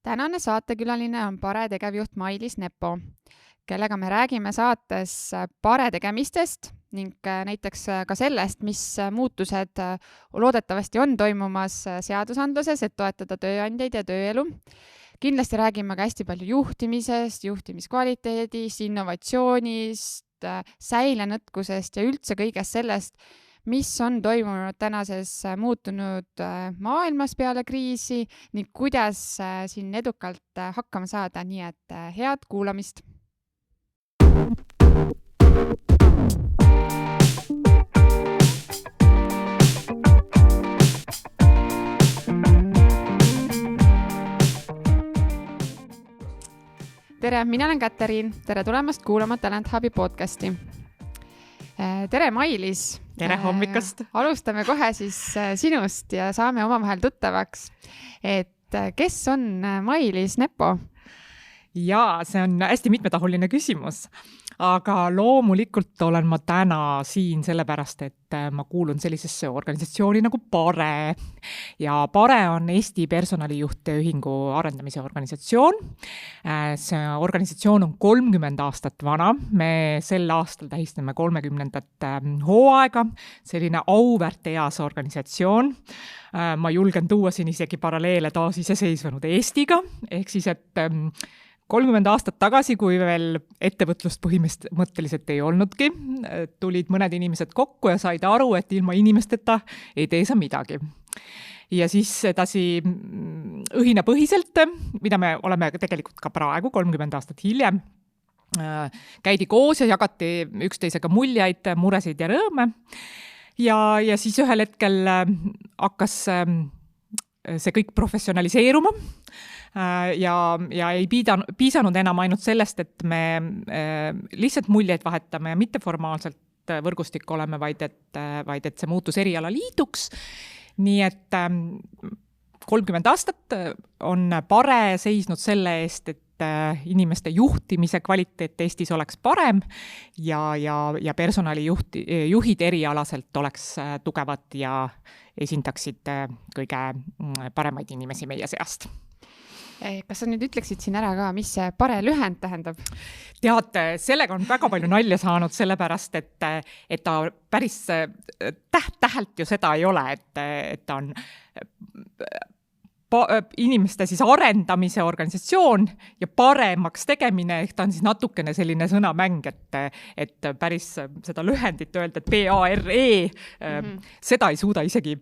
Tänane saatekülaline on Pare tegevjuht Mailis Nepo, kellega me räägime saates Pare tegemistest ning näiteks ka sellest, mis muutused loodetavasti on toimumas seadusandluses, et toetada tööandjaid ja tööelu. Kindlasti räägime ka hästi palju juhtimisest, juhtimiskvaliteedist, innovatsioonist, säilenõtkusest ja üldse kõigest sellest, mis on toimunud tänases muutunud maailmas peale kriisi ning kuidas siin edukalt hakkama saada, nii et head kuulamist. Tere, mina olen Katariin. Tere tulemast kuulama Talent Hubi podcasti. Tere, Mailis! Tere hommikust! Alustame kohe siis sinust ja saame omavahel tuttavaks. Et kes on Mailis Nepo? Jaa, see on hästi mitmetahuline küsimus. Aga loomulikult olen ma täna siin sellepärast, et ma kuulun sellisesse organisatsiooni nagu Pare. Ja Pare on Eesti personalijuhtide ühingu arendamise organisatsioon. See organisatsioon on 30 aastat vana. Me sel aastal tähistame 30. hooaega. Selline auväärt eas organisatsioon. Ma julgen tuua siin isegi paralleele taasiseseisvunud Eestiga. Ehk siis, et 30 aastat tagasi, kui veel ettevõtlust põhimõtteliselt ei olnudki, tulid mõned inimesed kokku ja said aru, et ilma inimesteta ei tee sa midagi. Ja siis edasi õhinapõhiselt, mida me oleme tegelikult ka praegu, 30 aastat hiljem, käidi koos ja jagati üksteisega muljaid, muresid ja rõõme. Ja siis ühel hetkel hakkas see kõik professionaliseeruma. Ja ei piisanud enam ainult sellest, et me lihtsalt muljeid vahetame ja mitteformaalselt võrgustik oleme, vaid et see muutus erialaliiduks. Nii et 30 aastat on Pare seisnud selle eest, et inimeste juhtimise kvaliteet Eestis oleks parem ja personalijuhid erialaselt oleks tugevad ja esindaksid kõige paremaid inimesi meie seast. Kas sa nüüd ütleksid siin ära ka, mis see Pare lühend tähendab? Tead, sellega on väga palju nalja saanud, sellepärast, et ta päris tähelt ju seda ei ole, et ta on inimeste siis arendamise organisatsioon ja paremaks tegemine, ehk ta on siis natukene selline sõnamäng, et päris seda lühendit öelda, et PARE, seda ei suuda isegi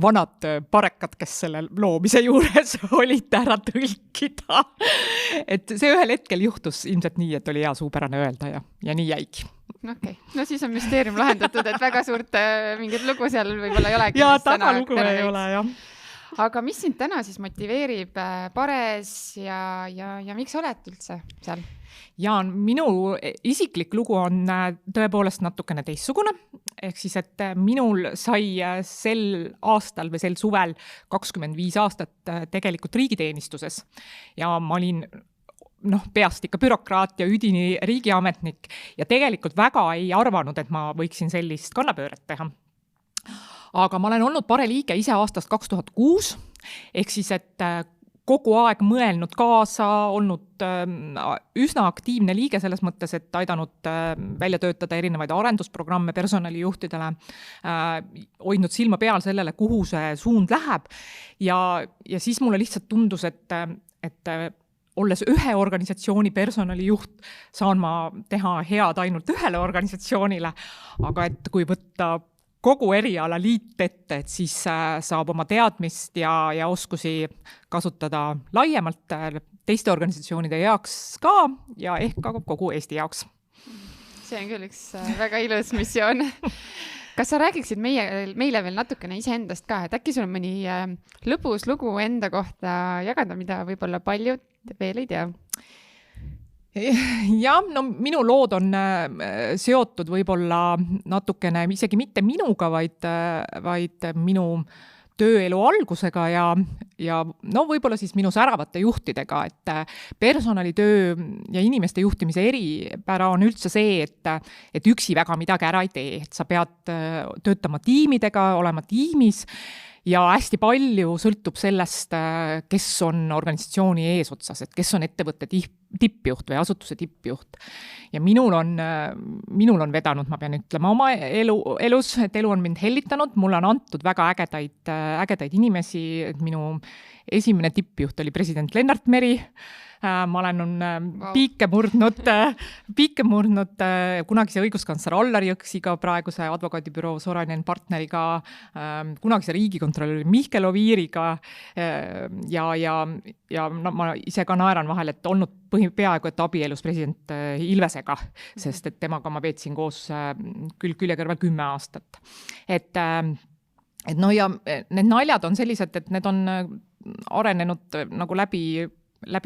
vanad parekad, kes selle loomise juures olid ära tõlkida. Et see ühel hetkel juhtus ilmselt nii, et oli hea suupärane öelda ja nii jäigi. Okay. No siis on müsteerium lahendatud, et väga suurt mingit lugu seal võib-olla ei olegi. Ja tagalugu ei ole, jah. Aga mis sind täna siis motiveerib Pares ja miks oled üldse seal? Ja minu isiklik lugu on tõepoolest natukene teissugune. Ehk siis, et minul sai sel aastal või sel suvel 25 aastat tegelikult riigiteenistuses. Ja ma olin peast ikka bürokraat ja üdini riigiametnik ja tegelikult väga ei arvanud, et ma võiksin sellist kannapööret teha. Aga ma olen olnud Pare liige ise aastast 2006, ehk siis, et kogu aeg mõelnud kaasa, olnud üsna aktiivne liige selles mõttes, et aidanud välja töötada erinevaid arendusprogramme personalijuhtidele, hoidnud silma peal sellele, kuhu see suund läheb. Ja siis mulle lihtsalt tundus, et olles ühe organisatsiooni personalijuht, saan ma teha head ainult ühele organisatsioonile, aga et kui võtta kogu eriala liit ette, et siis saab oma teadmist ja oskusi kasutada laiemalt teiste organisatsioonide jaoks ka ja ehk ka kogu Eesti jaoks. See on küll üks väga ilus missioon. Kas sa räägiksid meile veel natukene iseendast ka, et äkki sul on mõni lõbus lugu enda kohta jagada, mida võib-olla paljud veel ei tea? Ja, minu lood on seotud võib-olla natukene isegi mitte minuga, vaid minu tööelu algusega ja võib-olla siis minu säravate juhtidega, et personalitöö ja inimeste juhtimise eripära on üldse see, et üksi väga midagi ära ei tee, et sa pead töötama tiimidega, olema tiimis ja hästi palju sõltub sellest, kes on organisatsiooni eesotsas, et kes on ettevõtte tippjuht või asutuse tippjuht. Ja minul on vedanud, ma pean ütlema, oma elus, et elu on mind hellitanud, mulle on antud väga ägedaid inimesi, et minu esimene tippjuht oli president Lennart Meri. Ma olen piike murdnud kunagise õiguskantsler Allar Jõksiga, praeguse advokaadibüroo Sorainen partneriga, kunagise riigikontrolöri Mihkel Oviiriga ja ma ise ka naeran vahel, et olnud peaaegu et abielus president Ilvesega, sest et temaga ma veetsin koos külg külje kõrval 10 aastat. Et no ja need naljad on sellised, et need on arenenud nagu läbi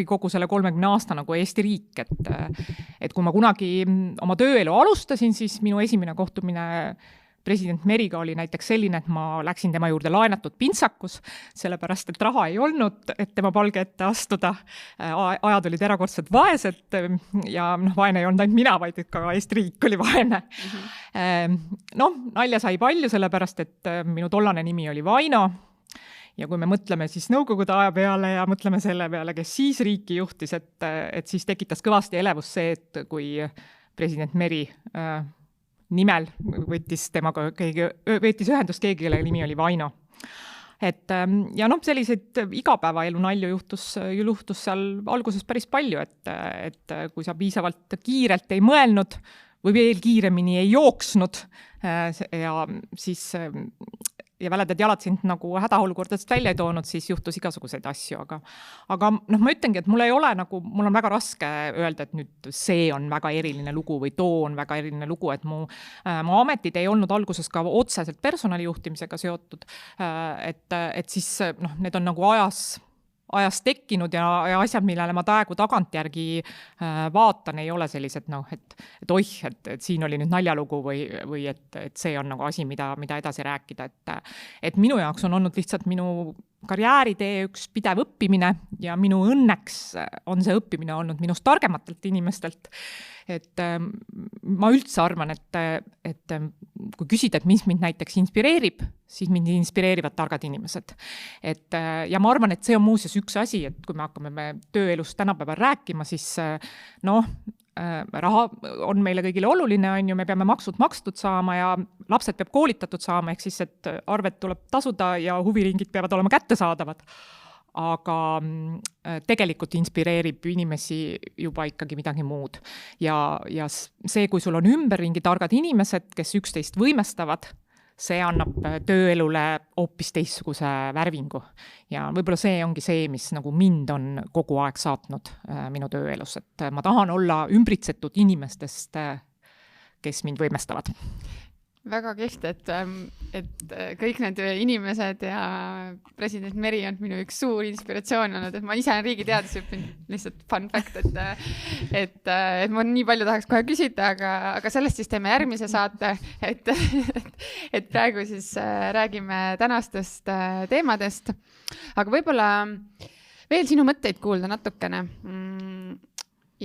kogu selle 30 aasta nagu Eesti riik, et kui ma kunagi oma tööelu alustasin, siis minu esimene kohtumine president Meriga oli näiteks selline, et ma läksin tema juurde laenatud pintsakus, sellepärast, et raha ei olnud, et tema palge ette astuda. Ajad olid erakordselt vaesed ja vaene ei olnud ainult mina, vaid ka Eesti riik oli vaene. Nalja sai palju, sellepärast, et minu tollane nimi oli Vaino. Ja kui me mõtleme siis nõukogude aja peale ja mõtleme selle peale, kes siis riiki juhtis, et siis tekitas kõvasti elevus see, et kui president Meri nimel võttis ühendust keegi, kelle nimi oli Vaino. Ja selliseid igapäevaelu nalju juhtus seal alguses päris palju, et kui sa piisavalt kiirelt ei mõelnud või veel kiiremini ei jooksnud ja väledad jalad sind nagu hädaolukordadest välja ei toonud, siis juhtus igasuguseid asju. Aga ma ütlengi, et mul on väga raske öelda, et nüüd see on väga eriline lugu või too on väga eriline lugu, et mu ametid ei olnud alguses ka otseselt personalijuhtimisega seotud, et siis need on nagu ajas tekkinud ja asjad, millele ma tagantjärgi vaatan, ei ole sellised, et oih, et siin oli nüüd naljalugu või et see on nagu asi, mida edasi rääkida. Et minu jaoks on olnud lihtsalt minu karjääritee üks pidev õppimine ja minu õnneks on see õppimine olnud minust targematelt inimestelt. Et ma üldse arvan, et kui küsida, et mis mind näiteks inspireerib, siis mind inspireerivad targad inimesed. Ja ma arvan, et see on muuseas üks asi, et kui me hakkame tööelust tänapäeval rääkima, siis raha on meile kõigile oluline, me peame maksud makstud saama ja lapsed peab koolitatud saama, ehk siis, et arved tuleb tasuda ja huviringid peavad olema kättesaadavad. Aga tegelikult inspireerib inimesi juba ikkagi midagi muud. Ja see, kui sul on ümberringi targad inimesed, kes üksteist võimestavad, see annab tööelule hoopis teistsuguse värvingu. Ja võib-olla see ongi see, mis nagu mind on kogu aeg saatnud minu tööelus. Et ma tahan olla ümbritsetud inimestest, kes mind võimestavad. Väga kihvt, et kõik need inimesed ja president Meri on minu üks suur inspiratsioon olnud, et ma ise olen riigiteadus õppinud, lihtsalt fun fact, et ma nii palju tahaks kohe küsida, aga sellest siis teeme järgmise saate, et praegu siis räägime tänastest teemadest, aga võib-olla veel sinu mõtteid kuulda natukene.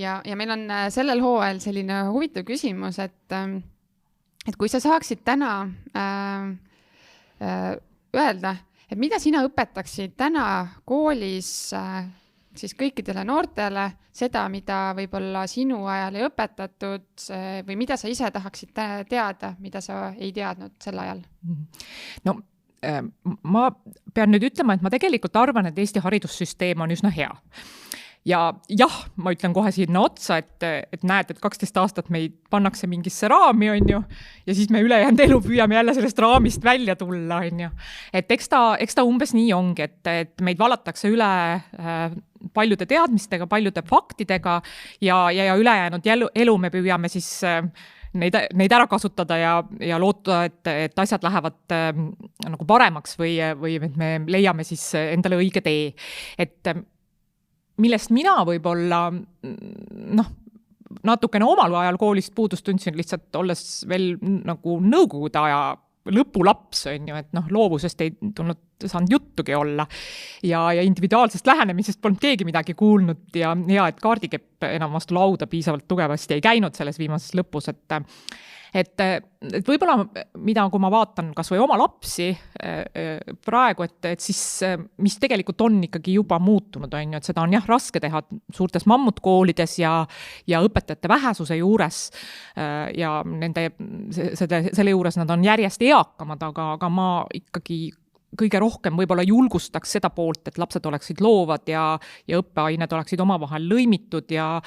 Ja meil on sellel hooajal selline huvitav küsimus, et kui sa saaksid täna öelda, et mida sina õpetaksid täna koolis siis kõikidele noortele, seda, mida võib-olla sinu ajal ei õpetatud või mida sa ise tahaksid teada, mida sa ei teadnud sel ajal? No, ma pean nüüd ütlema, et ma tegelikult arvan, et Eesti haridussüsteem on üsna hea. Ja jah, ma ütlen kohe sinna otsa, et näed, et 12 aastat meid pannakse mingisse raami, on ju, ja siis me ülejäänud elu püüame jälle sellest raamist välja tulla, on ju. Et eks ta umbes nii ongi, et meid valatakse üle paljude teadmistega, paljude faktidega ja ülejäänud elu me püüame siis neid ära kasutada ja loota, et asjad lähevad nagu paremaks või et me leiame siis endale õige tee. Et millest mina võib-olla natukene omal ajal koolist puudust tundsin, lihtsalt olles veel nagu nõukogude aja lõpulaps, on ju, et loovusest ei tulnud saanud juttugi olla. Ja individuaalsest lähenemisest polnud keegi midagi kuulnud ja hea, et kaardikepp enam vastu lauda piisavalt tugevasti ei käinud selles viimases lõpus, et võib-olla mida, kui ma vaatan kas või oma lapsi praegu, et siis mis tegelikult on ikkagi juba muutunud, on ju, et seda on raske teha suurtes mammutkoolides ja õpetajate vähesuse juures ja selle juures nad on järjest eakamad, aga ma ikkagi kõige rohkem võib-olla julgustaks seda poolt, et lapsed oleksid loovad ja õppeained oleksid omavahel lõimitud ja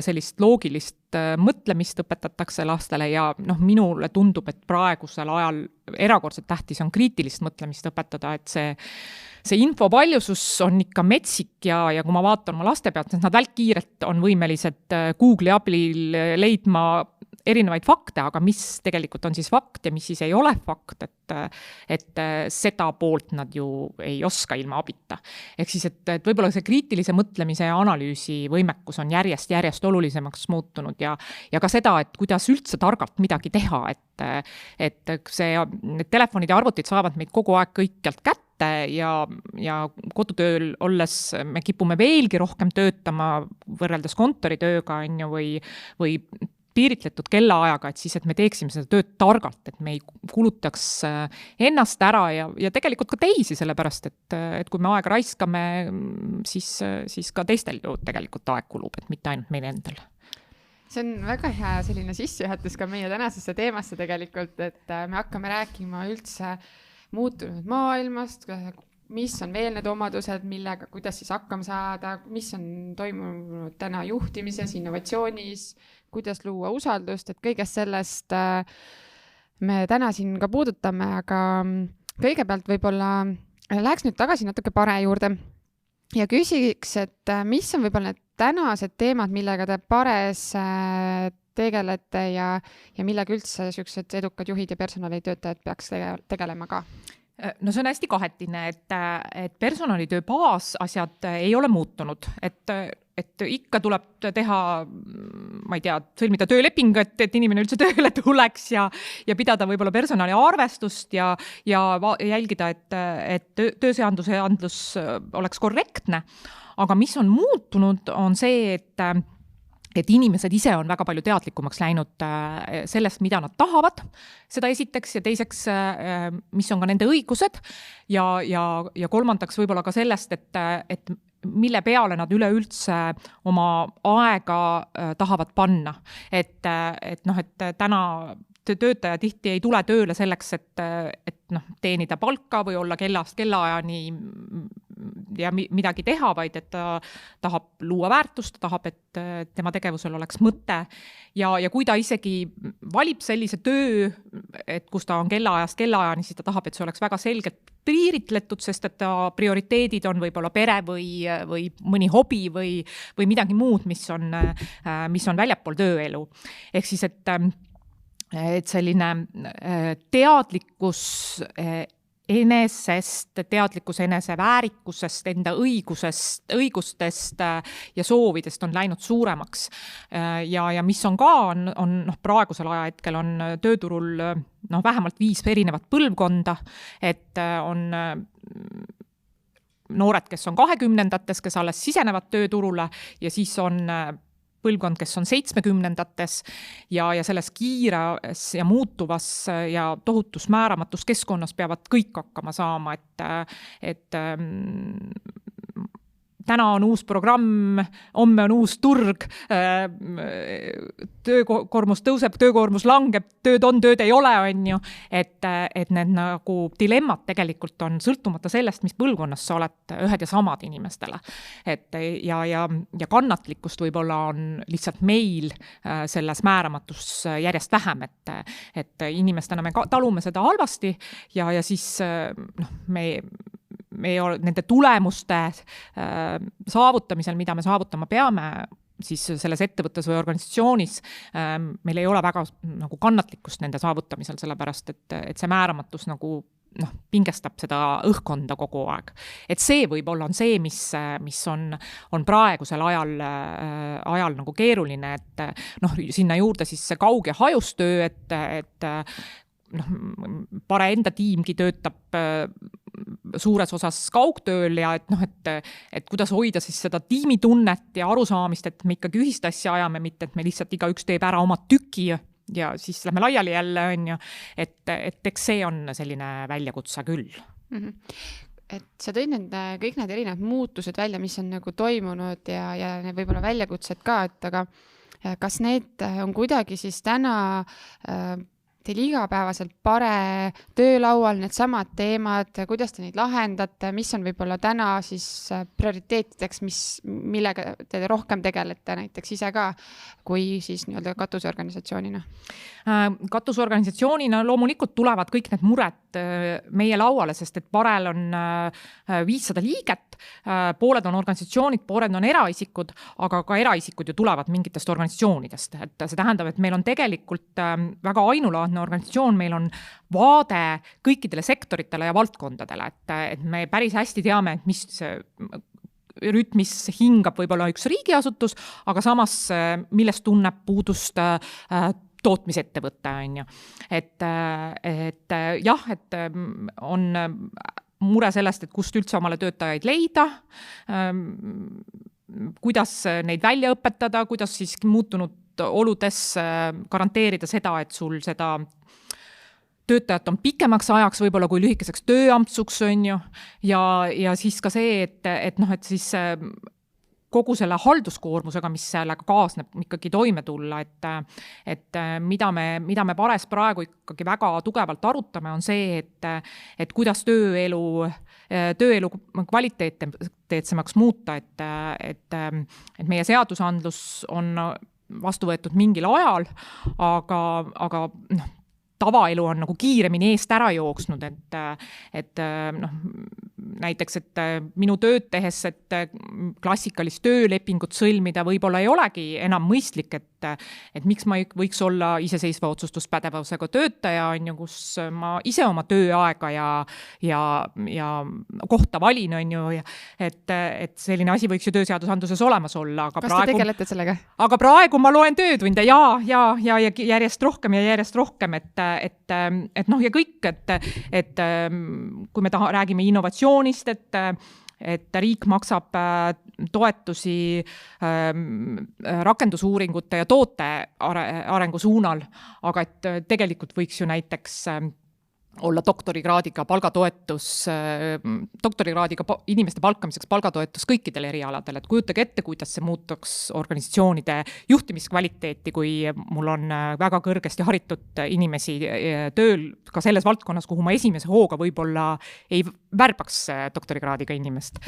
sellist loogilist mõtlemist õpetatakse lastele ja minule tundub, et praegusel ajal erakordselt tähtis on kriitilist mõtlemist õpetada, et see info paljusus on ikka metsik ja kui ma vaatan oma laste pealt, siis nad välkkiirelt on võimelised Google'i abil leidma erinevaid fakte, aga mis tegelikult on siis fakt ja mis siis ei ole fakt, et seda poolt nad ju ei oska ilma abita. Ehk siis, et võib-olla see kriitilise mõtlemise ja analüüsi võimekus on järjest olulisemaks muutunud ja ka seda, et kuidas üldse targalt midagi teha, et need telefonid ja arvutid saavad meid kogu aeg kõikjalt kätte ja kodutööl olles me kipume veelgi rohkem töötama võrreldes kontoritööga või piiritletud kellaajaga, et siis, et me teeksime seda tööd targalt, et me ei kulutaks ennast ära ja tegelikult ka teisi, sellepärast, et kui me aega raiskame, siis ka teistel ju tegelikult aeg kulub, et mitte ainult meil endal. See on väga hea selline sissejuhatus ka meie tänasesse teemasse tegelikult, et me hakkame rääkima üldse muutunud maailmast, mis on veel need omadused, millega, kuidas siis hakkama saada, mis on toimunud täna juhtimises, innovatsioonis, kuidas luua usaldust, et kõigest sellest me täna siin ka puudutame, aga kõigepealt võib-olla läheks nüüd tagasi natuke Pare juurde ja küsiks, et mis on võib-olla need tänased teemad, millega te Pares tegelete ja millega üldse sellised edukad juhid ja personalitöötajad peaks tegelema ka? No see on hästi kahetine, et personalitöö baasasjad ei ole muutunud, et ikka tuleb teha, ma ei tea, sõlmida tööleping, et inimene üldse tööle tuleks ja pidada võib-olla personali arvestust ja jälgida, et tööseaduse andlus oleks korrektne. Aga mis on muutunud, on see, et inimesed ise on väga palju teadlikumaks läinud sellest, mida nad tahavad, seda esiteks ja teiseks, mis on ka nende õigused ja kolmandaks võib-olla ka sellest, et mille peale nad üleüldse oma aega tahavad panna. Et täna töötaja tihti ei tule tööle selleks, et teenida palka või olla kellast kellaajani ja midagi teha, vaid et ta tahab luua väärtust, tahab, et tema tegevusel oleks mõte ja kui ta isegi valib sellise töö, et kus ta on kellaajast kellaajani, siis ta tahab, et see oleks väga selgelt piiritletud, sest et ta prioriteedid on võib-olla pere või mõni hobi või midagi muud, mis on väljapool tööelu. Ehk siis, et selline teadlikkus enesest, teadlikkus enese väärikusest, enda õigustest ja soovidest on läinud suuremaks. Ja mis on ka, on praegusel ajahetkel on tööturul vähemalt 5 erinevat põlvkonda, et on noored, kes on 20-ndates, kes alles sisenevad tööturule ja siis on põlvkond, kes on 70-ndates ja selles kiires ja muutuvas ja tohutus määramatus keskkonnas peavad kõik hakkama saama, et täna on uus programm, homme on uus turg, töökoormus tõuseb, töökoormus langeb, tööd on, tööd ei ole, on ju, et need nagu dilemmad tegelikult on sõltumata sellest, mis põlvkonnas sa oled ühed ja samad inimestele. Ja kannatlikkust võib-olla on lihtsalt meil selles määramatus järjest vähem, et inimestena me talume seda halvasti ja siis nende tulemuste saavutamisel, mida me saavutama peame, siis selles ettevõttes või organisatsioonis meil ei ole väga nagu kannatlikkust nende saavutamisel, sellepärast et see määramatus nagu pingestab seda õhkkonda kogu aeg. Et see võib-olla on see, mis on praegusel ajal nagu keeruline, et sinna juurde siis see kauge hajustöö, et Pare enda tiimgi töötab suures osas kaugtööl ja et kuidas hoida siis seda tiimitunnet ja arusaamist, et me ikkagi ühist asja ajame, mitte et me lihtsalt igaüks teeb ära oma tüki ja siis lähme laiali jälle, on ju. Et eks see on selline väljakutse küll. Et sa tõid kõik need erinevad muutused välja, mis on nagu toimunud ja need võib-olla väljakutsed ka, et aga kas need on kuidagi siis täna teil igapäevaselt Pare töölaual need samad teemad, kuidas te neid lahendate, mis on võib-olla täna siis prioriteetideks, millega te rohkem tegelete näiteks ise ka, kui siis nii-öelda katusorganisatsioonina? Katusorganisatsioonina loomulikult tulevad kõik need mured meie lauale, sest et Parel on 500 liiget, pooled on organisatsioonid, pooled on eraisikud, aga ka eraisikud ju tulevad mingitest organisatsioonidest. Et see tähendab, et meil on tegelikult väga ainulaadne organisatsioon, meil on vaade kõikidele sektoritele ja valdkondadele, et me päris hästi teame, et mis rütmis hingab võib-olla üks riigiasutus, aga samas millest tunneb puudust tootmisettevõte, on ju. Et jah, et on mure sellest, et kust üldse omale töötajaid leida, kuidas neid välja õpetada, kuidas siis muutunud oludes garanteerida seda, et sul seda töötajat on pikemaks ajaks võib-olla kui lühikeseks tööampsuks, on ju, ja siis ka see, et siis kogu selle halduskoormusega, mis sellega kaasneb, ikkagi toime tulla, et mida me Pares praegu ikkagi väga tugevalt arutame, on see, et kuidas tööelu kvaliteetsemaks muuta, et meie seadusandlus on vastu võetud mingil ajal, aga tavaelu on nagu kiiremini eest ära jooksnud, et näiteks, et minu tööd tehes, et klassikalist töölepingut sõlmida võib-olla ei olegi enam mõistlik, et miks ma võiks olla iseseisva otsustuspädevusega töötaja, on ju, kus ma ise oma tööaega ja kohta valin, on ju, et selline asi võiks ju tööseadusandluses olemas olla. Aga kas te tegelete sellega? Aga praegu ma loen töötunde ja järjest rohkem, et ja kõik, et kui me räägime innovatsioonist, et riik maksab toetusi rakendusuuringute ja toote arengu suunal, aga et tegelikult võiks ju näiteks olla doktorikraadiga palgatoetus, doktorikraadiga inimeste palkamiseks palgatoetus kõikidel erialadel, et kujutage ette, kuidas see muutuks organisatsioonide juhtimiskvaliteeti, kui mul on väga kõrgesti haritud inimesi tööl ka selles valdkonnas, kuhu ma esimese hooga võib-olla ei värbaks doktorikraadiga inimest.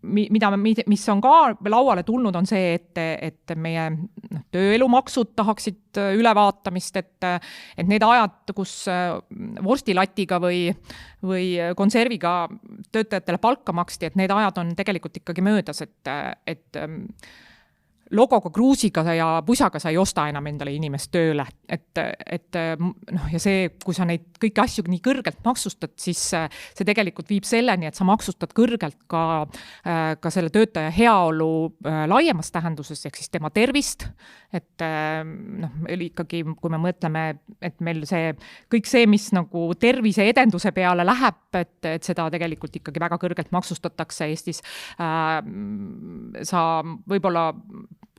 Mis on ka lauale tulnud, on see, et meie tööelumaksud tahaksid ülevaatamist, et need ajad, kus vorstilatiga või konserviga töötajatele palka maksti, et need ajad on tegelikult ikkagi möödas, et logoga, kruusiga ja pusaga sa ei osta enam endale inimest tööle. Ja see, kui sa neid kõiki asju nii kõrgelt maksustad, siis see tegelikult viib selleni, et sa maksustad kõrgelt ka selle töötaja heaolu laiemas tähenduses, ehk siis tema tervist. Et ikkagi, kui me mõtleme, et meil kõik see, mis nagu tervise edenduse peale läheb, et seda tegelikult ikkagi väga kõrgelt maksustatakse Eestis. Sa võib-olla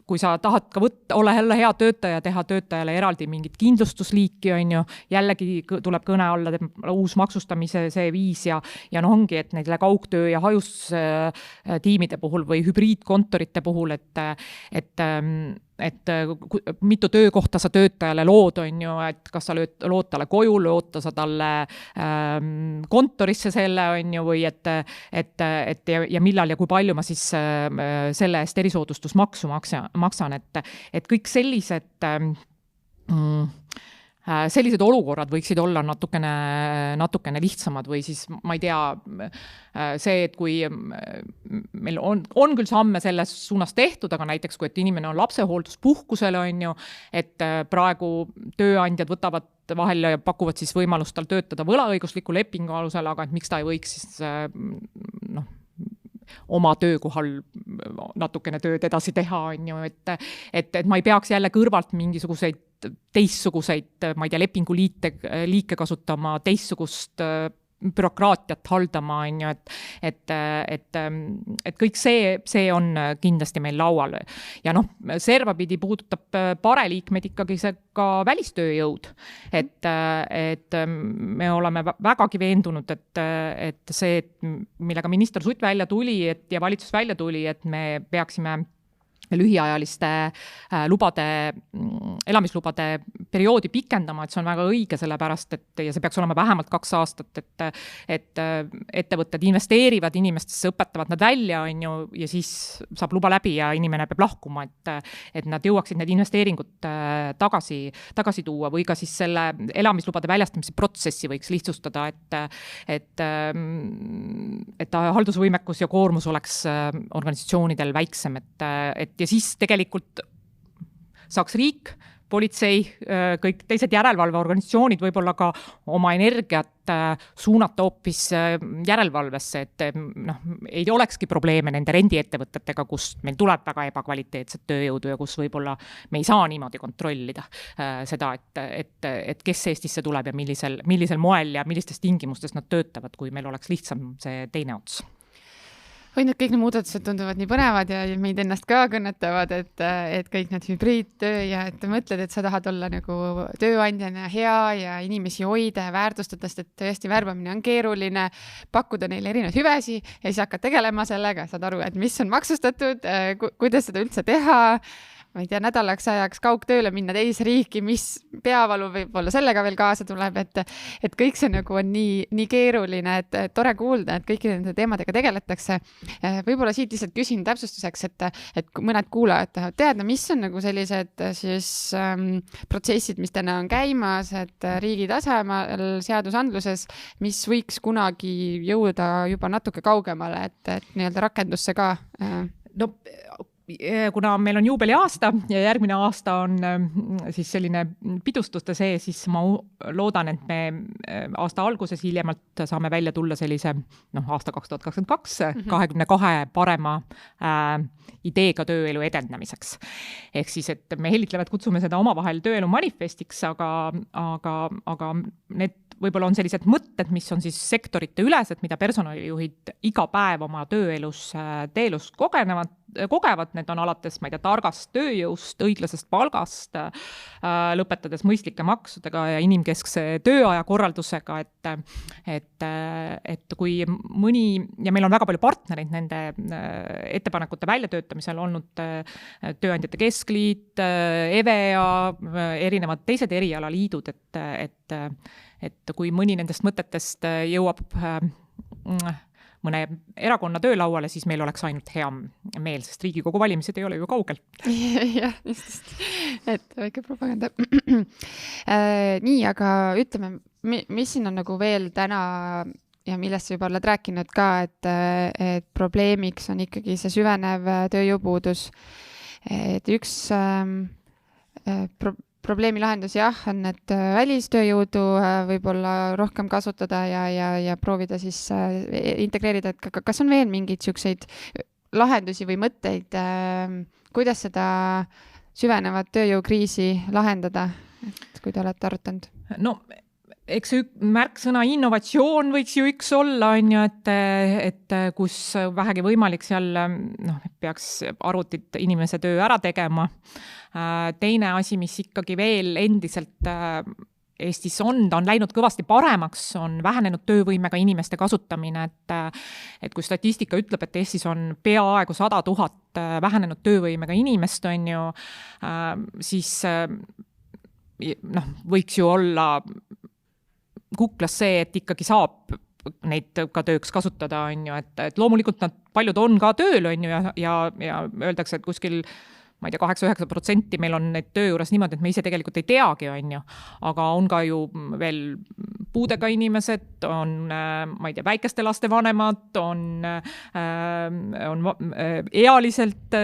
kui sa tahad ka olla jälle hea töötaja, teha töötajale eraldi mingit kindlustusliiki, on ju, jällegi tuleb kõne alla uus maksustamise see viis ja ongi, et neile kaugtöö ja hajustiimide puhul või hübriidkontorite puhul, et mitu töökohta sa töötajale lood, on ju, et kas sa lood talle koju, lood sa talle kontorisse selle, on ju, või ja millal ja kui palju ma siis selle eest erisoodustusmaksu maksan, et kõik sellised olukorrad võiksid olla natukene lihtsamad või siis, ma ei tea, see, et kui meil on küll samme selles suunas tehtud, aga näiteks kui et inimene on lapsehoolduspuhkusel, on ju, et praegu tööandjad võtavad vahel ja pakuvad siis võimalust tal töötada võlaõigusliku lepingu alusel, aga et miks ta ei võiks siis oma töökohal natukene tööd edasi teha, on ju, et ma ei peaks jälle kõrvalt mingisuguseid teistsuguseid, ma ei tea, lepinguliike kasutama, teistsugust bürokraatiat haldama, on ju, et kõik see on kindlasti meil laual. Ja servapidi puudutab pareliikmeid ikkagi see ka välistööjõud. Et me oleme vägagi veendunud, et see, millega minister Sutt välja tuli ja valitsus välja tuli, et me peaksime lühiajaliste elamislubade perioodi pikendama, et see on väga õige, sellepärast, ja see peaks olema vähemalt 2 aastat, et ettevõtted investeerivad inimestesse, õpetavad nad välja, on ju, ja siis saab luba läbi ja inimene peab lahkuma, et nad jõuaksid need investeeringud tagasi tuua või ka siis selle elamislubade väljastamise protsessi võiks lihtsustada, et haldusvõimekus ja koormus oleks organisatsioonidel väiksem, et ja siis tegelikult saaks riik, politsei, kõik teised järelevalveorganisatsioonid võib-olla ka oma energiat suunata hoopis järelevalvesse, et ei olekski probleeme nende rendiettevõtetega, kus meil tuleb väga ebakvaliteetset tööjõudu ja kus võib-olla me ei saa niimoodi kontrollida seda, et kes Eestisse tuleb ja millisel moel ja millistes tingimustes nad töötavad, kui meil oleks lihtsam see teine ots. Need kõik need muudatused tunduvad nii põnevad ja meid ennast ka kõnnetavad, et kõik need hübriidtöö ja et mõtled, et sa tahad olla nagu tööandjana hea ja inimesi hoida ja väärtustada, sest et tõesti värbamine on keeruline, pakkuda neile erinevaid hüvesi ja siis hakkad tegelema sellega, saad aru, et mis on maksustatud, kuidas seda üldse teha, ma ei tea, nädalaks ajaks kaugtööle minna teise riiki, mis peavalu võib-olla sellega veel kaasa tuleb, et kõik see nagu on nii keeruline, et tore kuulda, et kõiki nende teemadega tegeletakse. Võib-olla siit lihtsalt küsin täpsustuseks, et mõned kuulajad tahavad teada, mis on nagu sellised siis protsessid, mis täna on käimas, et riigi tasemel seadusandluses, mis võiks kunagi jõuda juba natuke kaugemale, et nii-öelda rakendusse ka. Kuna meil on juubeliaasta ja järgmine aasta on siis selline pidustuste siis ma loodan, et me aasta alguses hiljemalt saame välja tulla sellise aasta 2022 22 parema ideega tööelu edendamiseks. Ehk siis, et me helitlevalt kutsume seda omavahel tööelu manifestiks, aga need võib-olla on sellised mõtted, mis on siis sektorite ülesed, mida personalijuhid iga päev oma tööelus kogevad, need on alates, ma ei tea, targast tööjõust, õiglasest palgast, lõpetades mõistlike maksudega ja inimkeskse tööaja korraldusega, et kui mõni, ja meil on väga palju partnereid nende ettepanekute väljatöötamisel olnud Tööandjate Keskliit, EVEA, erinevad teised erialaliidud, et kui mõni nendest mõtetest jõuab mõne erakonna töölauale, siis meil oleks ainult hea meel, sest Riigikogu valimised ei ole ju kaugel. Jah, just, et väike propaganda. Nii, aga ütleme, mis siin on nagu veel täna ja millest sa juba oled rääkinud ka, et probleemiks on ikkagi see süvenev tööjõupuudus. Et üks probleemi lahendus on, et välistööjõudu võib-olla rohkem kasutada ja proovida siis integreerida, et kas on veel mingeid siukseid lahendusi või mõtteid, kuidas seda süvenevat tööjõukriisi lahendada, et kui te olete arutanud? Eks märksõna innovatsioon võiks ju üks olla, on ju, et kus vähegi võimalik seal peaks arvutid inimese töö ära tegema. Teine asi, mis ikkagi veel endiselt Eestis on, ta on läinud kõvasti paremaks, on vähenenud töövõimega inimeste kasutamine, et kui statistika ütleb, et Eestis on peaaegu 100 000 vähenenud töövõimega inimest, on ju, siis võiks ju olla kuklas see, et ikkagi saab neid ka tööks kasutada, on ju, et loomulikult nad paljud on ka tööl, on ju, ja öeldakse, et kuskil, ma ei tea, 8-9% meil on neid töö juures niimoodi, et me ise tegelikult ei teagi, on ju, aga on ka ju veel puudega inimesed, on, ma ei tea, väikeste laste vanemad, on ealiselt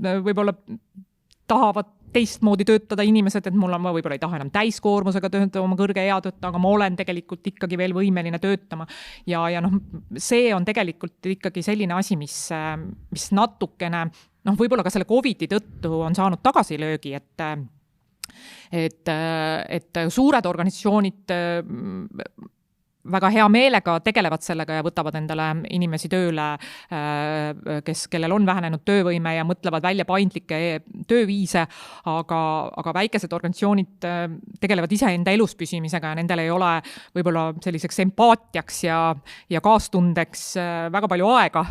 võib-olla tahavad teistmoodi töötada inimesed, et ma võib-olla ei taha enam täiskoormusega töötada oma kõrge ea tõttu, aga ma olen tegelikult ikkagi veel võimeline töötama. Ja see on tegelikult ikkagi selline asi, mis natukene, võib-olla ka selle COVID-i tõttu on saanud tagasilöögi, et suured organisatsioonid väga hea meelega tegelevad sellega ja võtavad endale inimesi tööle, kellel on vähenenud töövõime ja mõtlevad välja paindlikke tööviise, aga väikesed organisatsioonid tegelevad iseenda elus püsimisega ja nendel ei ole võib-olla selliseks empaatiaks ja kaastundeks väga palju aega,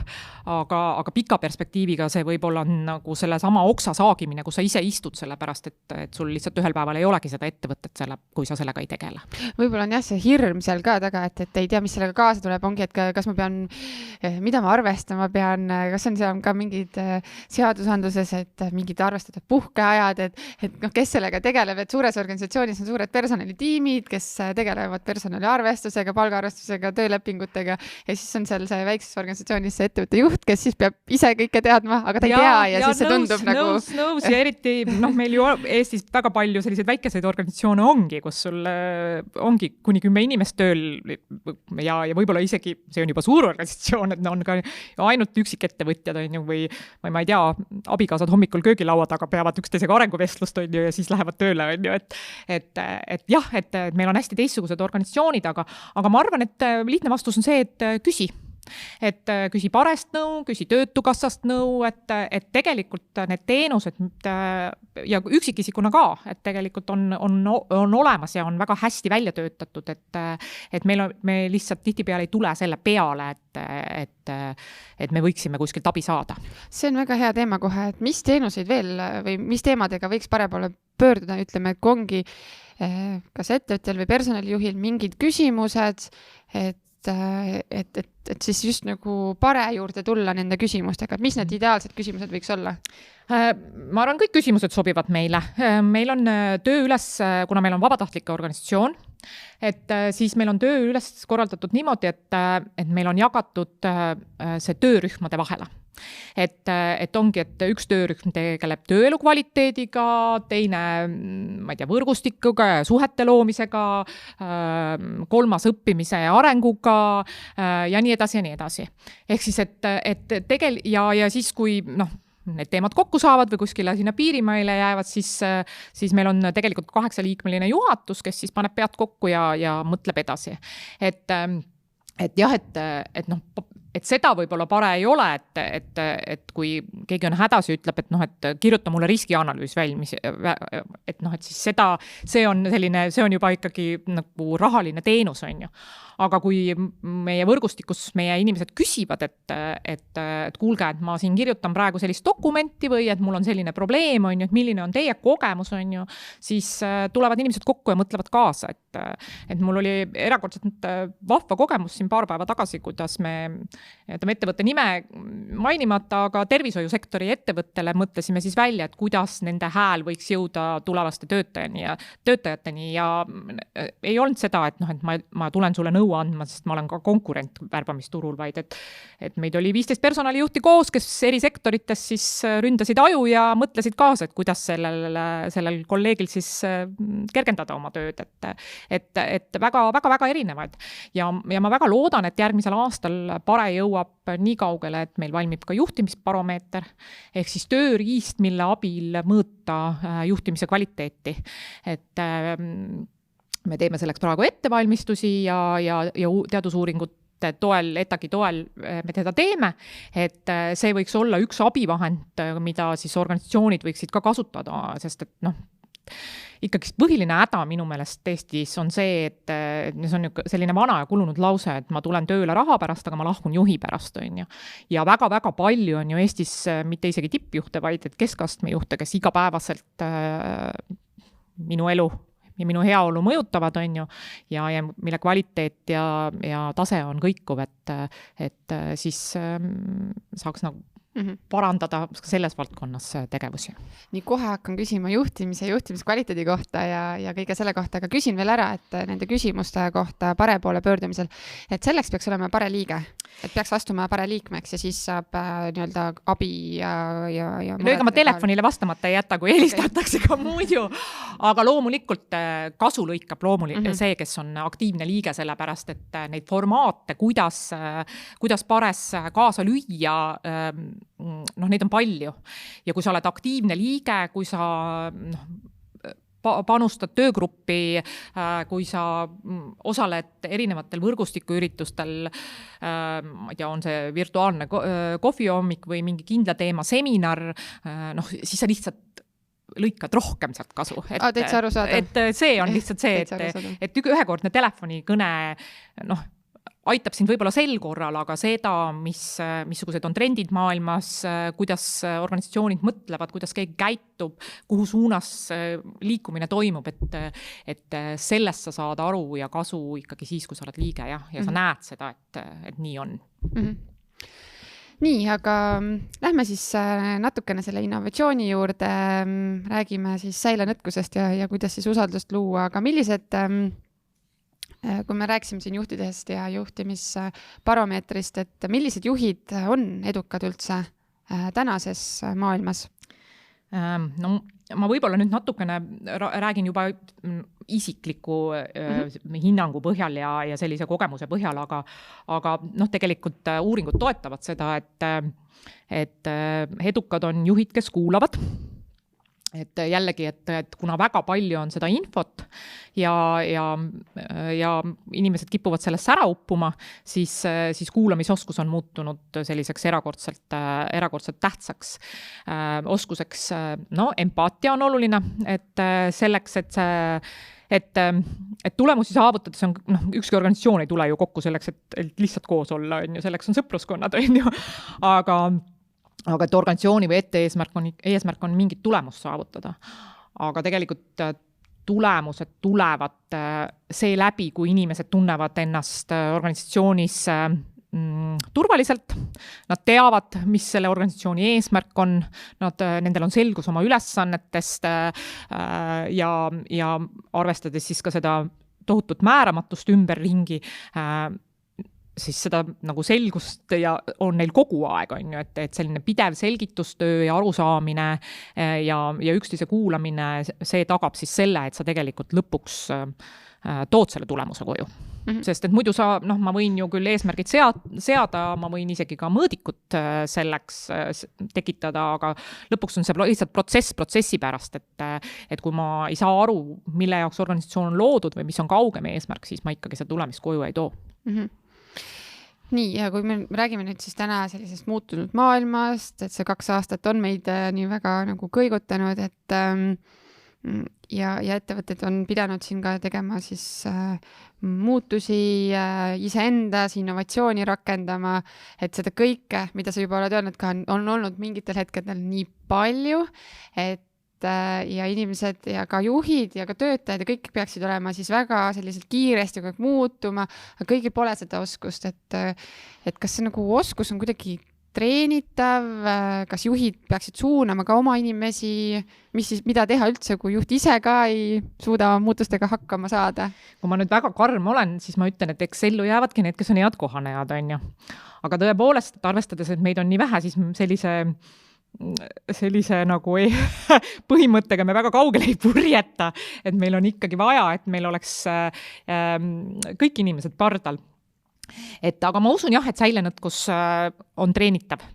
aga pika perspektiiviga see võib-olla on nagu selle sama oksa saagimine, kus sa ise istud sellepärast, et sul lihtsalt ühel päeval ei olegi seda ettevõtet, kui sa sellega ei tegele. Võib-olla on jah see hirm seal ka taga, et ei tea, mis sellega kaasa tuleb, ongi, et kas ma pean, mida ma arvestama pean, kas on seal ka mingid seadusandluses, et mingid arvestatud puhkeajad, et kes sellega tegeleb, et suures organisatsioonis on suured personalitiimid, kes tegelevad personali arvestusega, palgaarvestusega, töölepingutega ja siis on seal see väikses organisatsioonis see ettevõtte juht, kes siis peab ise kõike teadma, aga ta ei tea ja siis see tundub nagu... Nõus ja eriti, meil ju Eestis väga palju selliseid väikeseid organisatsioone ongi, kus sul ongi kuni 10 inimest tööl ja võib-olla isegi, see on juba suur organisatsioon, et on ka ainult üksikettevõtjad on ju, või ma ei tea, abikaasad hommikul köögilaua taga peavad üksteisega arenguvestlust on ju ja siis lähevad tööle on ju, et jah, et meil on hästi teistsugused organisatsioonid, aga ma arvan, et lihtne vastus on see, et küsi Parest nõu, küsi Töötukassast nõu, et tegelikult need teenused ja üksikisikuna ka, et tegelikult on olemas ja on väga hästi välja töötatud, et me lihtsalt tihtipeale ei tule selle peale, et me võiksime kuskilt abi saada. See on väga hea teema kohe, et mis teenuseid veel või mis teemadega võiks parepoole pöörduda, ütleme, et kui ongi kas ettevõtjal või personalijuhil mingid küsimused, et siis just nagu pare juurde tulla nende küsimustega, et mis need ideaalsed küsimused võiks olla? Ma arvan, kõik küsimused sobivad meile. Meil on töö üles, kuna meil on vabatahtlike organisatsioon, et siis meil on töö üles korraldatud niimoodi, et meil on jagatud see töörühmade vahele. Et ongi, et üks töörühm tegeleb tööelu kvaliteediga, teine, ma ei tea, võrgustikuga ja suhete loomisega, kolmas õppimise ja arenguga ja nii edasi ja nii edasi. Ehk siis, ja siis kui need teemad kokku saavad või kuskile sinna piirimaile jäävad, siis meil on tegelikult 8-liikmeline juhatus, kes siis paneb pead kokku ja mõtleb edasi. Et jah, et seda võib-olla pare ei ole, et kui keegi on hädas ja ütleb, et kirjuta mulle riskianalüüs valmis, et siis see on juba ikkagi nagu rahaline teenus, on ju. Aga kui meie võrgustikus meie inimesed küsivad, et kuulge, et ma siin kirjutan praegu sellist dokumenti või et mul on selline probleem, on ju, et milline on teie kogemus, on ju, siis tulevad inimesed kokku ja mõtlevad kaasa, et mul oli erakordselt vahva kogemus siin paar päeva tagasi, kuidas me ettevõtte nime mainimata, aga tervishoiusektori ettevõttele mõtlesime siis välja, et kuidas nende hääl võiks jõuda tulevaste töötajateni ja ei olnud seda, et ma tulen sulle nõu andma, sest ma olen ka konkurent värbamisturul, vaid et meid oli 15 personalijuhti koos, kes eri sektorites siis ründasid aju ja mõtlesid kaasa, et kuidas sellel kolleegil siis kergendada oma tööd, et väga erinevaid. Ja ma väga loodan, et järgmisel aastal pare jõuab nii kaugele, et meil valmib ka juhtimisbaromeeter, ehk siis tööriist, mille abil mõõta juhtimise kvaliteeti. Et me teeme selleks praegu ettevalmistusi ja teadusuuringute toel, ETAG-i toel me teda teeme, et see võiks olla üks abivahend, mida siis organisatsioonid võiksid ka kasutada, sest et ikkagi põhiline häda minu meelest Eestis on see, et see on selline vana ja kulunud lause, et ma tulen tööle raha pärast, aga ma lahkun juhi pärast, on ju. Ja väga-väga palju on ju Eestis mitte isegi tippjuhte, vaid et keskastme juhte, kes igapäevaselt minu elu ja minu heaolu mõjutavad, on ju, ja mille kvaliteet ja tase on kõikuv, et siis saaks nagu parandada selles valdkonnas tegevusi. Nii kohe hakkan küsima juhtimiskvaliteedi kohta ja kõige selle kohta, aga küsin veel ära, et nende küsimuste kohta pare poole pöördumisel, et selleks peaks olema pare liige, et peaks astuma pare liikmeks ja siis saab nii-öelda abi ja ega ma telefonile vastamata ei jäta, kui helistatakse ka muidu, aga loomulikult kasu lõikab see, kes on aktiivne liige, sellepärast, et neid formaate, kuidas pares kaasa lüüa, neid on palju. Ja kui sa oled aktiivne liige, kui sa panustad töögruppi, kui sa osaled erinevatel võrgustikuüritustel, ma ei tea, on see virtuaalne kohvihommik või mingi kindla teema seminar, siis sa lihtsalt lõikad rohkem sealt kasu. Täitsa arusaadav. Et see on lihtsalt see, et ühekordne telefonikõne, aitab sind võib-olla sel korral, aga seda, missugused on trendid maailmas, kuidas organisatsioonid mõtlevad, kuidas keegi käitub, kuhu suunas liikumine toimub, et sellest sa saad aru ja kasu ikkagi siis, kui sa oled liige ja sa näed seda, et nii on. Nii, aga lähme siis natukene selle innovatsiooni juurde, räägime siis säilenõtkusest ja kuidas siis usaldust luua, aga millised kui me rääkisime siin juhtidest ja juhtimisbaromeetrist, et millised juhid on edukad üldse tänases maailmas? No ma võib-olla nüüd natukene räägin juba isikliku hinnangu põhjal ja sellise kogemuse põhjal, aga tegelikult uuringud toetavad seda, et edukad on juhid, kes kuulavad. Et jällegi, et kuna väga palju on seda infot ja inimesed kipuvad sellest ära uppuma, siis kuulamisoskus on muutunud selliseks erakordselt tähtsaks oskuseks. Empaatia on oluline, et selleks, et tulemusi saavutada, see on, ükski organisatsioon ei tule ju kokku selleks, et lihtsalt koos olla, selleks on sõpruskonnad, aga et organisatsiooni või eesmärk on mingit tulemust saavutada. Aga tegelikult tulemused tulevad seeläbi, kui inimesed tunnevad ennast organisatsioonis turvaliselt. Nad teavad, mis selle organisatsiooni eesmärk on. Nendel on selgus oma ülesannetest ja arvestades siis ka seda tohutut määramatust ümberringi, siis seda nagu selgust ja on neil kogu aeg, et selline pidev selgitustöö ja arusaamine ja üksteise kuulamine, see tagab siis selle, et sa tegelikult lõpuks tood selle tulemuse koju. Sest et muidu ma võin ju küll eesmärgid seada, ma võin isegi ka mõõdikut selleks tekitada, aga lõpuks on see lihtsalt protsessi pärast, et kui ma ei saa aru, mille jaoks organisatsioon on loodud või mis on kaugem eesmärk, siis ma ikkagi seda tulemist koju ei too. Nii, ja kui me räägime nüüd siis täna sellisest muutunud maailmast, et see 2 aastat on meid nii väga nagu kõigutanud, et ja ettevõtted on pidanud siin ka tegema siis muutusi iseendas, innovatsiooni rakendama, et seda kõike, mida sa juba oled öelnud, ka on olnud mingitel hetkedel nii palju, et ja inimesed ja ka juhid ja ka töötajad ja kõik peaksid olema siis väga selliselt kiiresti kõik muutuma, aga kõigil pole seda oskust, et kas see nagu oskus on kuidagi treenitav, kas juhid peaksid suunama ka oma inimesi, mida teha üldse, kui juht ise ka ei suuda muutustega hakkama saada? Kui ma nüüd väga karm olen, siis ma ütlen, et eks ellu jäävadki need, kes on head kohanejad, on ju. Aga tõepoolest, et arvestades, et meid on nii vähe, siis sellise nagu põhimõttega me väga kaugele ei purjeta, et meil on ikkagi vaja, et meil oleks kõik inimesed pardal. Aga ma usun jah, et säilenõtkus on treenitav.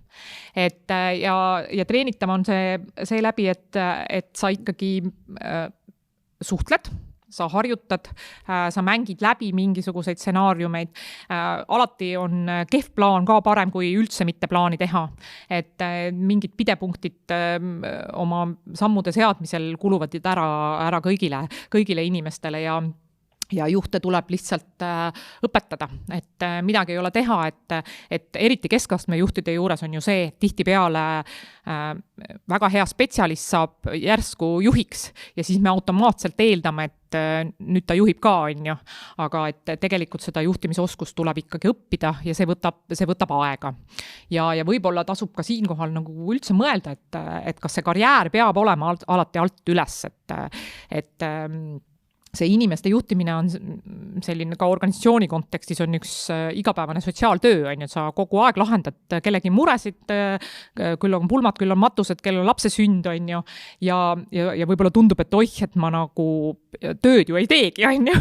Ja treenitav on see läbi, et sa ikkagi suhtled, sa harjutad, sa mängid läbi mingisuguseid stsenaariumeid. Alati on kehv plaan ka parem, kui üldse mitte plaani teha. Et mingid pidepunktid oma sammude seadmisel kuluvad ära kõigile inimestele ja juhte tuleb lihtsalt õpetada, et midagi ei ole teha, et eriti keskastme juhtide juures on ju see, et tihtipeale väga hea spetsialist saab järsku juhiks ja siis me automaatselt eeldame, et nüüd ta juhib ka, on ju. Aga et tegelikult seda juhtimisoskust tuleb ikkagi õppida ja see võtab aega. Ja võib-olla tasub ka siinkohal nagu üldse mõelda, et kas see karjäär peab olema alati alt üles, et see inimeste juhtimine on selline ka organisatsiooni kontekstis on üks igapäevane sotsiaaltöö, on ju, et sa kogu aeg lahendad kellegi muresid, küll on pulmad, küll on matused, küll on lapse sünd, on ju, ja võib-olla tundub, et et ma nagu tööd ju ei teegi, on ju.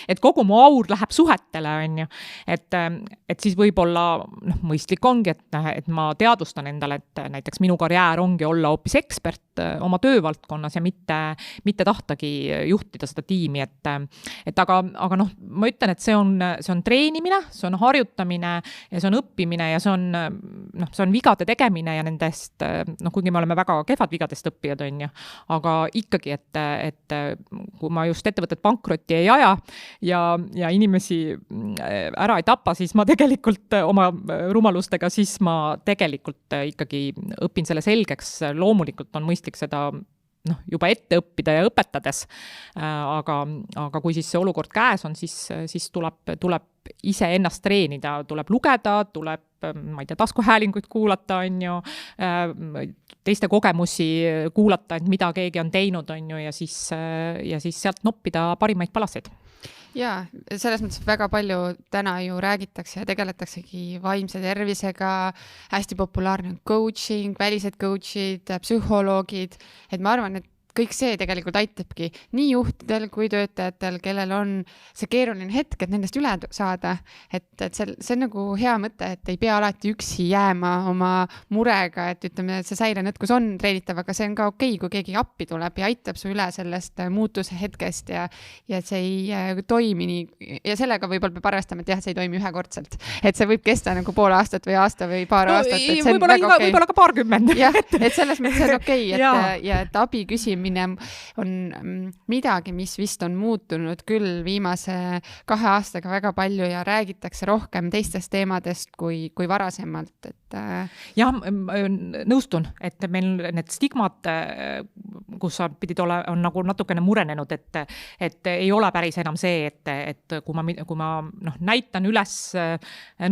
Et kogu mu aur läheb suhetele, on ju. Et siis võib-olla mõistlik ongi, et ma teadvustan endale, et näiteks minu karjäär ongi olla hoopis ekspert oma töövaldkonnas ja mitte tahtagi juhtida seda tiimi, et aga ma ütlen, et see on treenimine, see on harjutamine ja see on õppimine ja see on vigade tegemine ja nendest, kuigi me oleme väga kehvad vigadest õppijad, on ju, aga ikkagi, et kui ma just ettevõtet pankrotti ei aja ja inimesi ära ei tapa, siis ma tegelikult oma rumalustega, siis ma tegelikult ikkagi õpin selle selgeks. Loomulikult on mõistlik seda juba ette õppida ja õpetades, aga kui siis see olukord käes on, siis tuleb ise ennast treenida, tuleb lugeda, tuleb, ma ei tea, taskuhäälinguid kuulata, on ju, teiste kogemusi kuulata, et mida keegi on teinud, on ju, ja siis sealt noppida parimaid palaseid. Jaa, selles mõttes väga palju täna ju räägitakse ja tegeletaksegi vaimse tervisega, hästi populaarne on coaching, välised coachid, psühholoogid, et ma arvan, et kõik see tegelikult aitabki nii juhtidel kui töötajatel, kellel on see keeruline hetk, et nendest üle saada. Et see on nagu hea mõte, et ei pea alati üksi jääma oma murega, et ütleme, et see säilenõtkus on treenitav, aga see on ka okei, kui keegi appi tuleb ja aitab su üle sellest muutuse hetkest ja see ei toimi nii. Ja sellega võib-olla peab arvestama, et jah, see ei toimi ühekordselt. Et see võib kesta nagu pool aastat või aasta või paar aastat. Võib-olla ka paarkümmend. Jah, et selles mõttes on okei, et abi küsimine on midagi, mis vist on muutunud küll viimase 2 aastaga väga palju ja räägitakse rohkem teistest teemadest kui varasemalt. Jah, nõustun, et meil need stigmad, kus sa pidid on nagu natukene murenenud, et ei ole päris enam see, et kui ma näitan üles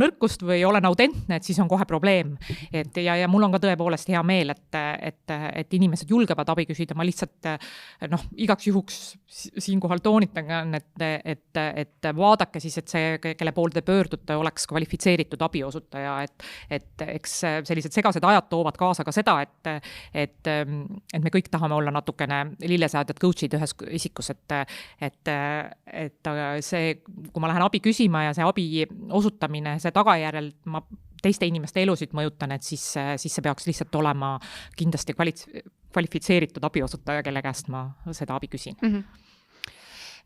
nõrkust või olen autentne, et siis on kohe probleem. Ja mul on ka tõepoolest hea meel, et inimesed julgevad abi küsida. Ma lihtsalt igaks juhuks siinkohal toonitan, et vaadake siis, et see, kelle poole te pöördute, oleks kvalifitseeritud abiosutaja, et eks sellised segased ajad toovad kaasa ka seda, et me kõik tahame olla natukene lilleseadjad coachid ühes isikus, et see, kui ma lähen abi küsima ja see abi osutamine, see tagajärjel ma teiste inimeste elusid mõjutan, et siis see peaks lihtsalt olema kindlasti kvalifitseeritud abiosutaja, kelle käest ma seda abi küsin.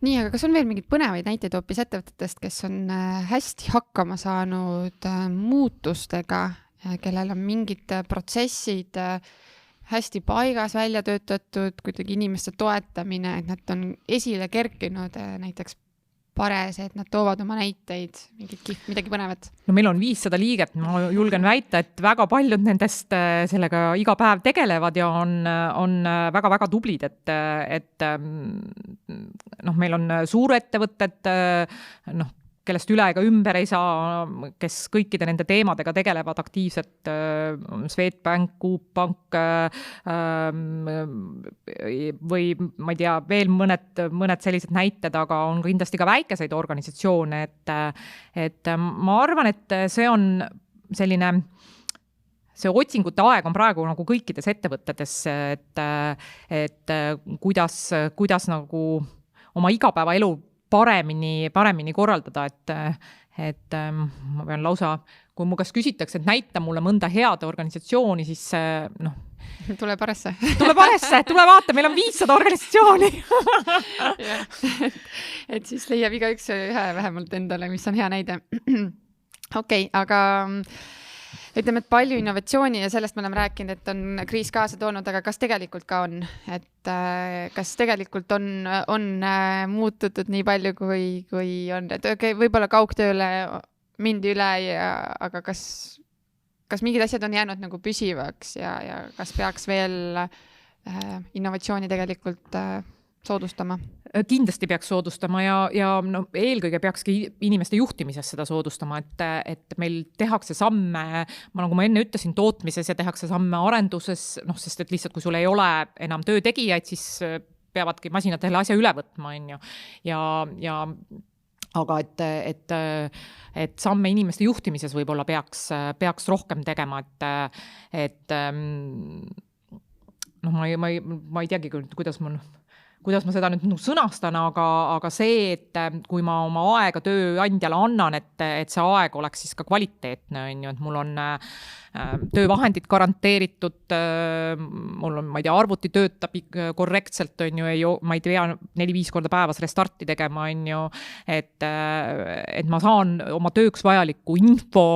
Nii, aga kas on veel mingid põnevaid näiteid hoopis ettevõtetest, kes on hästi hakkama saanud muutustega, kellel on mingid protsessid hästi paigas välja töötatud, kuidagi inimeste toetamine, et nad on esile kerkinud näiteks pares, et nad toovad oma näiteid, midagi põnevat? No meil on 500 liiget, ma julgen väita, et väga paljud nendest sellega iga päev tegelevad ja on väga-väga tublid, et meil on suurettevõtted, kellest üle ega ümber ei saa, kes kõikide nende teemadega tegelevad aktiivselt, Swedbank, Coop Pank või ma ei tea, veel mõned sellised näited, aga on kindlasti ka väikeseid organisatsioone, et ma arvan, et see on selline, see otsingute aeg on praegu nagu kõikides ettevõtetes, et kuidas nagu oma igapäevaelu paremini korraldada, et ma pean lausa, kui mu käest küsitakse, et näita mulle mõnda head organisatsiooni, siis Tule paresse. Tule vaata, meil on 500 organisatsiooni. et siis leiab igaüks ühe vähemalt endale, mis on hea näide. Okei, aga ütleme, et palju innovatsiooni ja sellest me oleme rääkinud, et on kriis kaasa toonud, aga kas tegelikult ka on? Et kas tegelikult on muututud nii palju, kui on? Et võib-olla kaugtööle mindi üle, aga kas mingid asjad on jäänud nagu püsivaks ja kas peaks veel innovatsiooni tegelikult soodustama? Kindlasti peaks soodustama ja eelkõige peakski inimeste juhtimises seda soodustama, et meil tehakse samme, nagu ma enne ütlesin, tootmises ja tehakse samme arenduses, sest et lihtsalt kui sul ei ole enam töötegijaid, siis peavadki masinad selle asja üle võtma, on ju. Aga et samme inimeste juhtimises võib-olla peaks rohkem tegema, et ma ei teagi, kuidas ma seda nüüd sõnastan, aga see, et kui ma oma aega tööandjale annan, et see aeg oleks siis ka kvaliteetne, on ju, et mul on töövahendid garanteeritud, mul on, ma ei tea, arvuti töötab korrektselt, on ju, ma ei tea, 4-5 korda päevas restarti tegema, on ju, et ma saan oma tööks vajalikku info,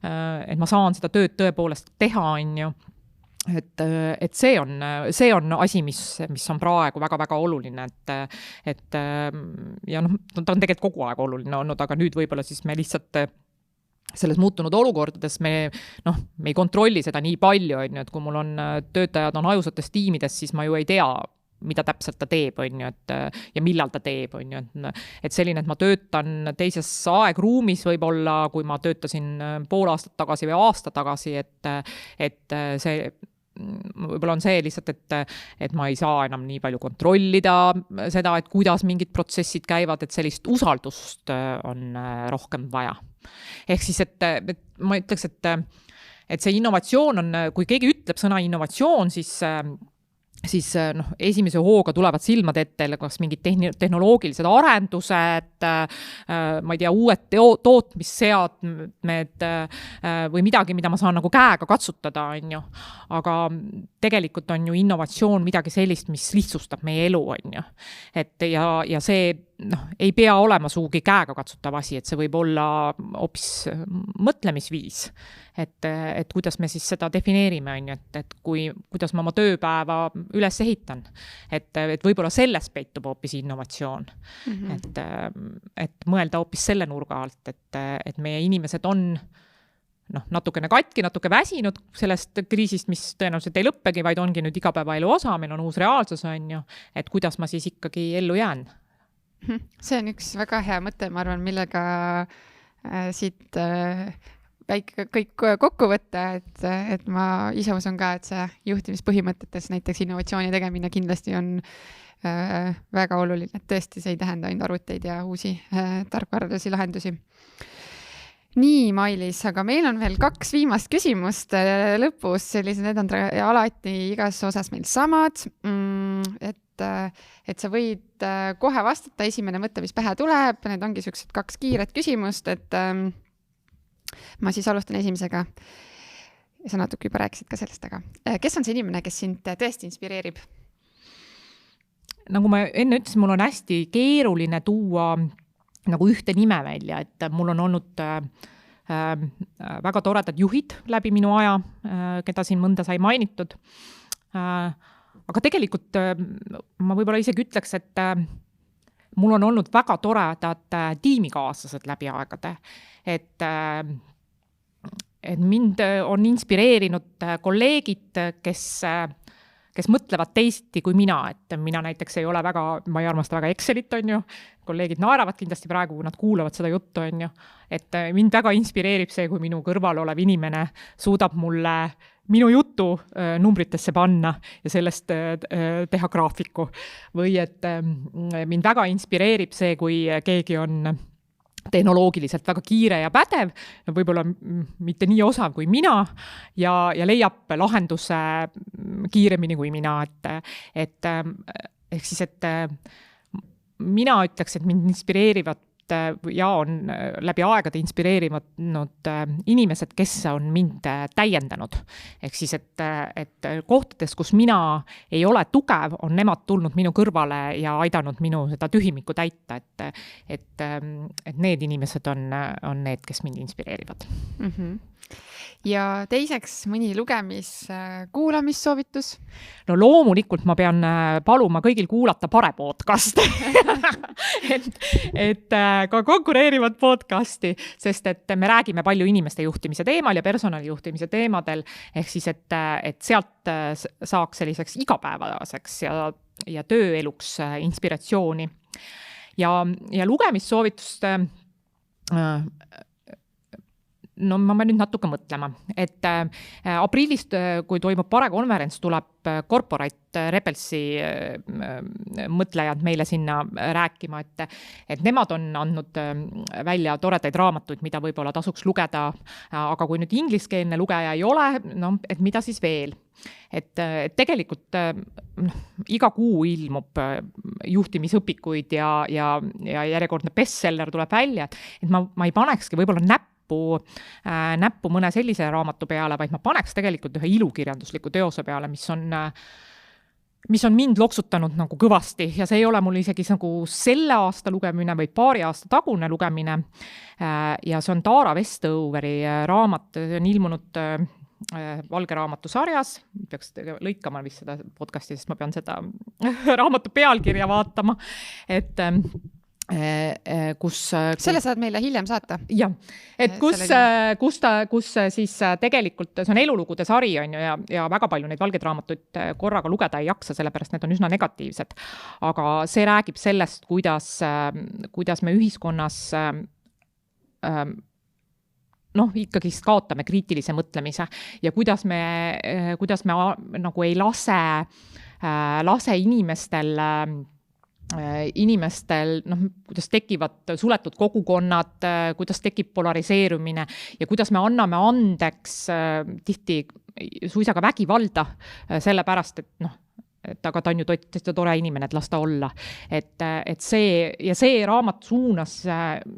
et ma saan seda tööd tõepoolest teha, on ju. Et see on asi, mis on praegu väga-väga oluline, et ja noh, ta on tegelikult kogu aeg oluline olnud, aga nüüd võib-olla siis me lihtsalt selles muutunud olukordades me ei kontrolli seda nii palju, on ju, et kui mul on töötajad on ajusates tiimides, siis ma ju ei tea, mida täpselt ta teeb, on ju, ja millal ta teeb, on ju, et selline, et ma töötan teises aegruumis võib-olla, kui ma töötasin pool aastat tagasi või aasta tagasi, et see võib-olla on see lihtsalt, et ma ei saa enam nii palju kontrollida seda, et kuidas mingid protsessid käivad, et sellist usaldust on rohkem vaja. Ehk siis, et ma ütleks, et see innovatsioon on, kui keegi ütleb sõna innovatsioon, siis esimese hooga tulevad silmade ette kas mingid tehnoloogilised arendused, ma ei tea, uued tootmisseadmed või midagi, mida ma saan nagu käega katsutada, on ju. Aga tegelikult on ju innovatsioon midagi sellist, mis lihtsustab meie elu, on ju. Et ja see ei pea olema suugi käega katsutav asi, et see võib olla hoopis mõtlemisviis. Et kuidas me siis seda defineerime, on ju, et kuidas ma oma tööpäeva üles ehitan. Et võib-olla selles peitub hoopis innovatsioon. Et mõelda hoopis selle nurga alt, et meie inimesed on natukene katki, natuke väsinud sellest kriisist, mis tõenäoliselt ei lõppegi, vaid ongi nüüd igapäevaelu osa, meil on uus reaalsus, on ju, et kuidas ma siis ikkagi ellu jään. See on üks väga hea mõte, ma arvan, millega siit väike kõik kokku võtta, et ma ise usun ka, et see juhtimispõhimõtetes näiteks innovatsiooni tegemine kindlasti on väga oluline, et tõesti see ei tähenda ainult arvuteid ja uusi tarkvaralisi lahendusi. Nii, Mailis, aga meil on veel 2 viimast küsimust lõpus, sellised need on alati igas osas meil samad, et sa võid kohe vastata, esimene mõte, mis pähe tuleb, need ongi sellised 2 kiiret küsimust, et ma siis alustan esimesega. Sa natuke juba rääkisid ka sellest, aga kes on see inimene, kes sind tõesti inspireerib? Nagu ma enne ütlesin, mul on hästi keeruline tuua nagu ühte nime välja, et mul on olnud väga toredad juhid läbi minu aja, keda siin mõnda sai mainitud. Aga tegelikult ma võib-olla isegi ütleks, et mul on olnud väga toredad tiimikaaslased läbi aegade, et mind on inspireerinud kolleegid, kes mõtlevad teisiti kui mina, et mina näiteks ei ole ma ei armasta väga Excelit, on ju, kolleegid naeravad kindlasti praegu, kui nad kuulavad seda juttu, on ju, et mind väga inspireerib see, kui minu kõrval olev inimene suudab mulle minu jutu numbritesse panna ja sellest teha graafiku. Või et mind väga inspireerib see, kui keegi on tehnoloogiliselt väga kiire ja pädev, võib-olla mitte nii osav kui mina ja leiab lahenduse kiiremini kui mina. Et ehk siis, et mina ütleks, et mind inspireerivad ja on läbi aegade inspireerivad inimesed, kes on mind täiendanud. Ehk siis, et kohtades, kus mina ei ole tugev, on nemad tulnud minu kõrvale ja aidanud minu seda tühimikku täita. Et need inimesed on need, kes mind inspireerivad. Ja teiseks mõni kuulamissoovitus? No loomulikult ma pean paluma kõigil kuulata Pare podcasti. et ka konkureerivad podcasti, sest et me räägime palju inimeste juhtimise teemal ja personali juhtimise teemadel, ehk siis, et sealt saaks selliseks igapäevaseks ja tööeluks inspiratsiooni. Ja lugemissoovitust no ma pean nüüd natuke mõtlema, et aprillist, kui toimub Pare konverents, tuleb Corporate Rebelsi mõtlejad meile sinna rääkima, et nemad on andnud välja toredaid raamatuid, mida võib-olla tasuks lugeda, aga kui nüüd ingliskeelne lugeja ei ole, no et mida siis veel? Et tegelikult iga kuu ilmub juhtimisõpikuid ja järjekordne bestseller tuleb välja, et ma ei panekski võib-olla näppu mõne sellise raamatu peale, vaid ma paneks tegelikult ühe ilukirjandusliku teose peale, mis on mind loksutanud nagu kõvasti ja see ei ole mul isegi nagu selle aasta lugemine, vaid paari aasta tagune lugemine. Ja see on Tara Westooveri raamat, see on ilmunud Valge raamatu sarjas, peaks lõikama vist seda podcasti, sest ma pean seda raamatu pealkirja vaatama, et kus selle saad meile hiljem saata. Jah, et kus siis tegelikult, see on elulugude sari on ju, ja väga palju neid valgeid raamatuid korraga lugeda ei jaksa, sellepärast need on üsna negatiivsed. Aga see räägib sellest, kuidas me ühiskonnas ikkagi kaotame kriitilise mõtlemise ja kuidas me nagu ei lase inimestel, kuidas tekivad suletud kogukonnad, kuidas tekib polariseerumine ja kuidas me anname andeks tihti suisa ka vägivalda, sellepärast, et aga ta on ju tore inimene, et las ta olla. Et see raamat suunas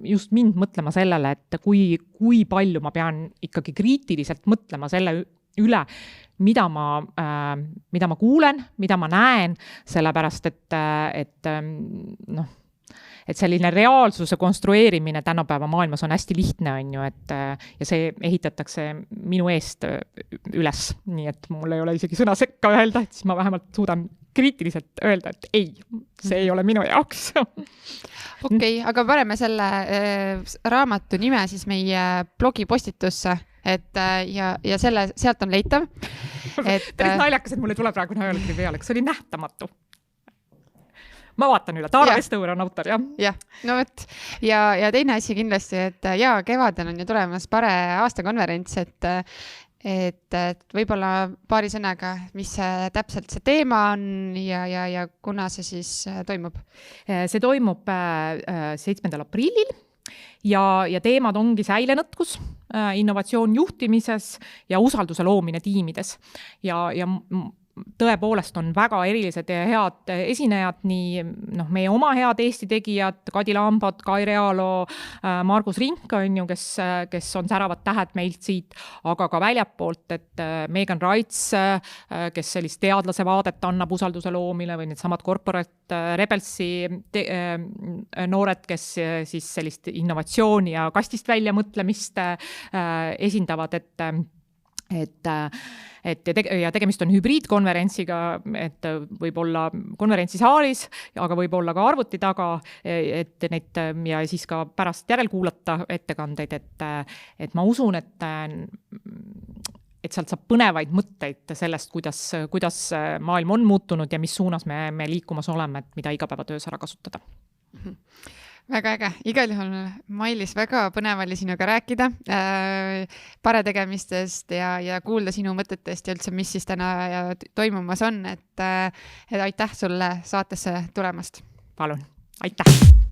just mind mõtlema sellele, et kui palju ma pean ikkagi kriitiliselt mõtlema selle üle, mida ma kuulen, mida ma näen, sellepärast, et selline reaalsuse konstrueerimine tänapäeva maailmas on hästi lihtne, on ju, ja see ehitatakse minu eest üles, nii et mul ei ole isegi sõna sekka öelda, et siis ma vähemalt suudan kriitiliselt öelda, et ei, see ei ole minu jaoks. Okei, aga paneme selle raamatu nime siis meie blogipostitusse, ja sealt on leitav. Päris naljakas, et mulle tuleb praegu näolekri peale, kas see oli nähtamatu? Ma vaatan üle, Tara Westover on autor, jah? Jah, no võt. Ja teine asi kindlasti, et kevadel on ju tulemas Pare aastakonverents, et võib-olla paari sõnaga, mis täpselt see teema on ja kuna see siis toimub? See toimub 7. aprillil ja teemad ongi säilenõtkus, innovatsioon juhtimises ja usalduse loomine tiimides. Ja tõepoolest on väga erilised ja head esinejad, nii meie oma head Eesti tegijad, Kadi Lambot, Kai Realo, Margus Rink on ju, kes on säravad tähed meilt siit, aga ka väljapoolt, et Megan Raits, kes sellist teadlase vaadet annab usalduse loomile või need samad Corporate Rebelsi noored, kes siis sellist innovatsiooni ja kastist välja mõtlemist esindavad, ja tegemist on hübriidkonverentsiga, et võib olla konverentsisaalis, aga võib olla ka arvuti taga, et neid ja siis ka pärast järelkuulata ettekandeid, et ma usun, et sealt saab põnevaid mõtteid sellest, kuidas maailm on muutunud ja mis suunas me liikumas oleme, et mida igapäevatöös ära kasutada. Väga äge. Igal juhul, Mailis, väga põnev oli sinuga rääkida Pare tegemistest ja kuulda sinu mõtetest ja üldse, mis siis täna toimumas on, et aitäh sulle saatesse tulemast. Palun, aitäh!